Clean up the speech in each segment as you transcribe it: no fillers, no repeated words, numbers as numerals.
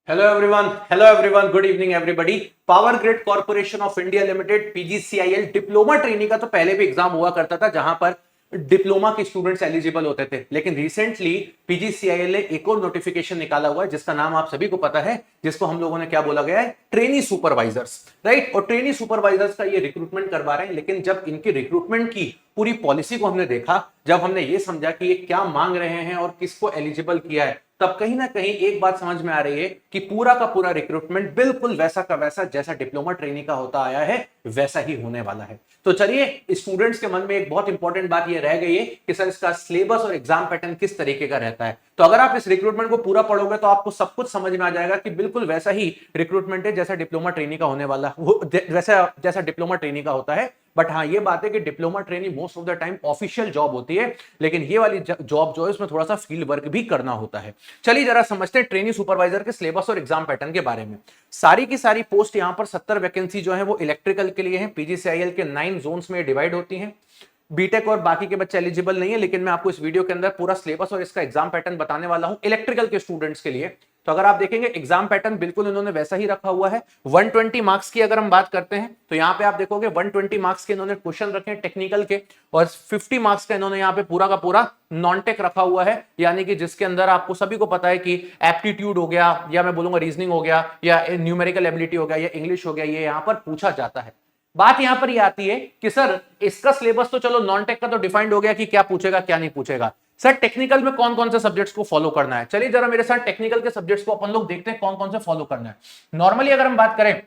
Hello everyone, good evening everybody. Power grid corporation of India limited PGCIL diploma training का तो पहले भी exam हुआ करता था जहां पर डिप्लोमा के स्टूडेंट्स एलिजिबल होते थे, लेकिन रिसेंटली पीजीसीआईएल ने एक और नोटिफिकेशन निकाला हुआ है जिसका नाम आप सभी को पता है, जिसको हम लोगों ने क्या बोला गया है, ट्रेनी सुपरवाइजर्स, राइट। और ट्रेनी सुपरवाइजर्स का ये रिक्रूटमेंट करवा रहे हैं, लेकिन जब इनकी रिक्रूटमेंट की पूरी पॉलिसी को हमने देखा, जब हमने ये समझा कि ये क्या मांग रहे हैं और किसको एलिजिबल किया है, तब कहीं ना कहीं एक बात समझ में आ रही है कि पूरा का पूरा रिक्रूटमेंट बिल्कुल वैसा का वैसा जैसा डिप्लोमा ट्रेनिंग का होता आया है वैसा ही होने वाला है। तो चलिए, स्टूडेंट्स के मन में एक बहुत इंपॉर्टेंट बात ये रह गई है कि सर इसका सिलेबस और एग्जाम पैटर्न किस तरीके का रहता है। तो अगर आप इस रिक्रूटमेंट को पूरा पढ़ोगे तो आपको सब कुछ समझ में आ जाएगा कि बिल्कुल वैसा ही रिक्रूटमेंट है जैसा डिप्लोमा ट्रेनिंग का होने वाला, जैसा डिप्लोमा ट्रेनिंग का होता है। बट हाँ, ये बात है कि diploma training most of the time official job होती है, लेकिन ये वाली जॉब जो है उसमें थोड़ा सा फील्ड वर्क भी करना होता है। चलिए जरा समझते हैं ट्रेनिंग सुपरवाइजर के सिलेबस और एग्जाम पैटर्न के बारे में। सारी की सारी पोस्ट यहां पर 70 वैकेंसी जो है वो इलेक्ट्रिकल के लिए है। पीजीसीआईएल के 9 जोन्स में डिवाइड होती हैं। बीटेक और बाकी के बच्चे एलिजिबल नहीं है, लेकिन मैं आपको इस वीडियो के अंदर पूरा सिलेबस और इसका एग्जाम पैटर्न बताने वाला हूं इलेक्ट्रिकल के स्टूडेंट्स के लिए। तो अगर आप देखेंगे एग्जाम पैटर्न बिल्कुल इन्होंने वैसा ही रखा हुआ है। 120 मार्क्स की अगर हम बात करते हैं तो यहाँ पे आप देखोगे 120 मार्क्स के इन्होंने क्वेश्चन रखे हैं टेक्निकल के, और 50 मार्क्स का इन्होंने यहाँ पे पूरा का पूरा नॉन टेक रखा हुआ है, यानी कि जिसके अंदर आपको सभी को पता है कि एप्टीट्यूड हो गया, या मैं बोलूंगा रीजनिंग हो गया, या न्यूमेरिकल एबिलिटी हो गया, या इंग्लिश हो गया, ये यहाँ पर पूछा जाता है। बात यहां पर ये आती है कि सर इसका सिलेबस तो चलो नॉन टेक का तो डिफाइंड हो गया कि क्या पूछेगा क्या नहीं पूछेगा, सर टेक्निकल में कौन कौन से सब्जेक्ट्स को फॉलो करना है। चलिए जरा मेरे साथ टेक्निकल के सब्जेक्ट्स को अपन लोग देखते हैं कौन कौन से फॉलो करना है। नॉर्मली अगर हम बात करें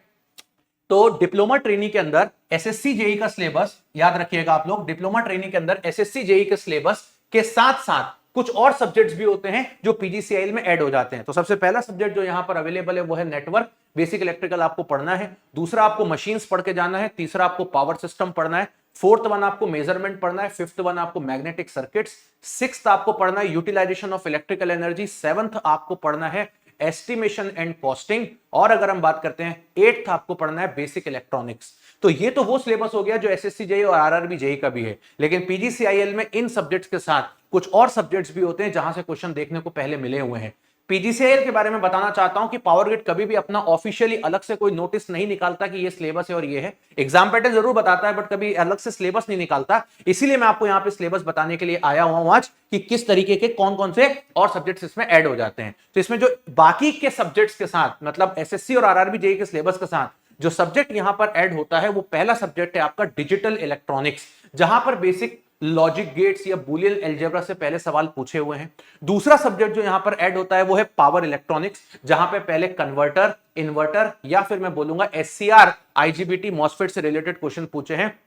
तो डिप्लोमा ट्रेनिंग के अंदर एसएससी जेई का सिलेबस याद रखिएगा आप लोग। डिप्लोमा ट्रेनिंग के अंदर एसएससी जेई के सिलेबस के साथ साथ कुछ और सब्जेक्ट्स भी होते हैं जो पीजीसीआईएल में ऐड हो जाते हैं। तो सबसे पहला सब्जेक्ट जो यहां पर अवेलेबल है वो है नेटवर्क, बेसिक इलेक्ट्रिकल आपको पढ़ना है। दूसरा आपको मशीन्स पढ़ के जाना है। तीसरा आपको पावर सिस्टम पढ़ना है। फोर्थ वन आपको मेजरमेंट पढ़ना है। फिफ्थ वन आपको मैग्नेटिक सर्किट्स। सिक्स्थ आपको पढ़ना है utilisation of electrical energy. Seventh आपको पढ़ना है एस्टिमेशन एंड कॉस्टिंग। और अगर हम बात करते हैं एट्थ आपको पढ़ना है बेसिक इलेक्ट्रॉनिक्स। तो ये तो वो सिलेबस हो गया जो एसएससी जेई और आरआरबी जेई का भी है, लेकिन पीजीसीआईएल में इन सब्जेक्ट्स के साथ कुछ और सब्जेक्ट्स भी होते हैं जहां से क्वेश्चन देखने को पहले मिले हुए हैं। पीजीसीआईएल के बारे में बताना चाहता हूं कि पावर ग्रिड कभी भी अपना ऑफिशियली अलग से कोई नोटिस नहीं निकालता कि ये सिलेबस है और ये है। एग्जाम पैटर्न जरूर बताता है बट कभी अलग से सिलेबस नहीं निकालता। इसीलिए मैं आपको यहां पे सिलेबस बताने के लिए आया हुआ हूं आज कि किस तरीके के कौन कौन से और सब्जेक्ट्स इसमें ऐड हो जाते हैं। तो इसमें जो बाकी के सब्जेक्ट्स के साथ, मतलब एसएससी और आरआरबी जेई के सिलेबस के साथ जो सब्जेक्ट यहां पर ऐड होता है वो पहला सब्जेक्ट है आपका डिजिटल इलेक्ट्रॉनिक्स, जहां पर बेसिक लॉजिक गेट्स या बूलियन अलजेब्रा से पहले सवाल पूछे हुए हैं। दूसरा सब्जेक्ट जो यहां पर ऐड होता है वो है पावर इलेक्ट्रॉनिक्स, जहां पे पहले कन्वर्टर, इन्वर्टर या फिर मैं बोलूंगा एससीआर, आईजीबीटी, मॉसफेट से रिलेटेड क्वेश्चन पूछे हैं।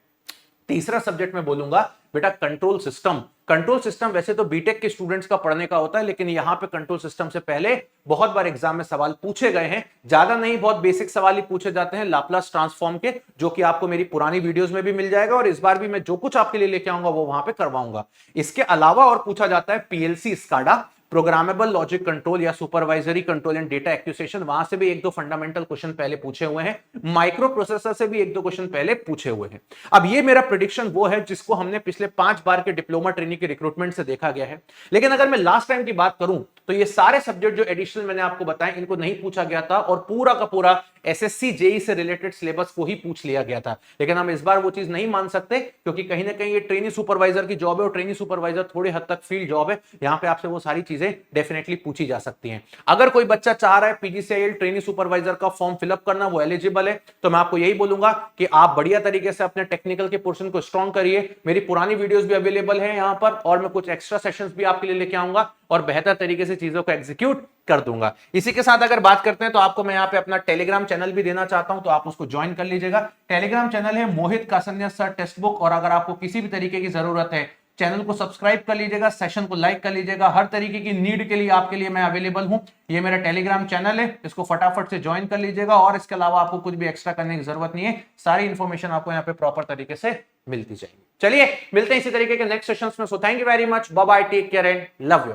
तीसरा सब्जेक्ट मैं बोलूंगा बेटा कंट्रोल सिस्टम। कंट्रोल सिस्टम वैसे तो बीटेक के स्टूडेंट्स का पढ़ने का होता है, लेकिन यहां पे कंट्रोल सिस्टम से पहले बहुत बार एग्जाम में सवाल पूछे गए हैं। ज्यादा नहीं, बहुत बेसिक सवाल ही पूछे जाते हैं लाप्लास ट्रांसफॉर्म के, जो कि आपको मेरी पुरानी वीडियोस में भी मिल जाएगा, और इस बार भी मैं जो कुछ आपके लिए लेके आऊंगा वो वहां पे करवाऊंगा। इसके अलावा और पूछा जाता है PLC SCADA, programmable logic control या supervisory control and data acquisition, वहां से भी एक दो फंडामेंटल क्वेश्चन पहले पूछे हुए हैं। माइक्रो प्रोसेसर से भी एक दो क्वेश्चन पहले पूछे हुए हैं। अब ये मेरा प्रेडिक्शन वो है जिसको हमने पिछले 5 बार के डिप्लोमा ट्रेनिंग के रिक्रूटमेंट से देखा गया है। लेकिन अगर मैं लास्ट टाइम की बात करूं तो ये सारे सब्जेक्ट जो एडिशनल मैंने आपको बताए इनको नहीं पूछा गया था, और पूरा का पूरा एसएससी जेई से रिलेटेड सिलेबस को ही पूछ लिया गया था। लेकिन हम इस बार वो चीज नहीं मान सकते, क्योंकि कहीं ना कहीं ये ट्रेनी सुपरवाइजर की जॉब है, और ट्रेनी सुपरवाइजर थोड़ी हद तक फील्ड जॉब है। यहां पे आपसे वो सारी चीजें डेफिनेटली पूछी जा सकती हैं। अगर कोई बच्चा चाह रहा है पीजीसीआईएल ट्रेनी सुपरवाइजर का फॉर्म फिलअप करना, वो एलिजिबल है, तो मैं आपको यही बोलूंगा कि आप बढ़िया तरीके से अपने टेक्निकल के पोर्शन को स्ट्रॉन्ग करिए। मेरी पुरानी वीडियोस भी अवेलेबल है यहां पर, और मैं कुछ एक्स्ट्रा सेशंस भी आपके लिए लेके आऊंगा और बेहतर तरीके से चीजों को एग्जीक्यूट कर दूंगा। इसी के साथ अगर बात करते हैं तो आपको मैं यहाँ पे अपना टेलीग्राम चैनल भी देना चाहता हूं, तो आप उसको ज्वाइन कर लीजिएगा। टेलीग्राम चैनल है मोहित कासनिया सर टेक्स्ट बुक, और अगर आपको किसी भी तरीके की जरूरत है चैनल को सब्सक्राइब कर लीजिएगा, सेशन को लाइक कर लीजिएगा। हर तरीके की नीड के लिए आपके लिए मैं अवेलेबल हूं। ये मेरा टेलीग्राम चैनल है, इसको फटाफट से ज्वाइन कर लीजिएगा, और इसके अलावा आपको कुछ भी एक्स्ट्रा करने की जरूरत नहीं है। सारी इंफॉर्मेशन आपको यहाँ पे प्रॉपर तरीके से मिलती जाएगी। चलिए मिलते हैं इसी तरीके के नेक्स्ट सेशंस में। So thank you very much, bye bye, take care and love you.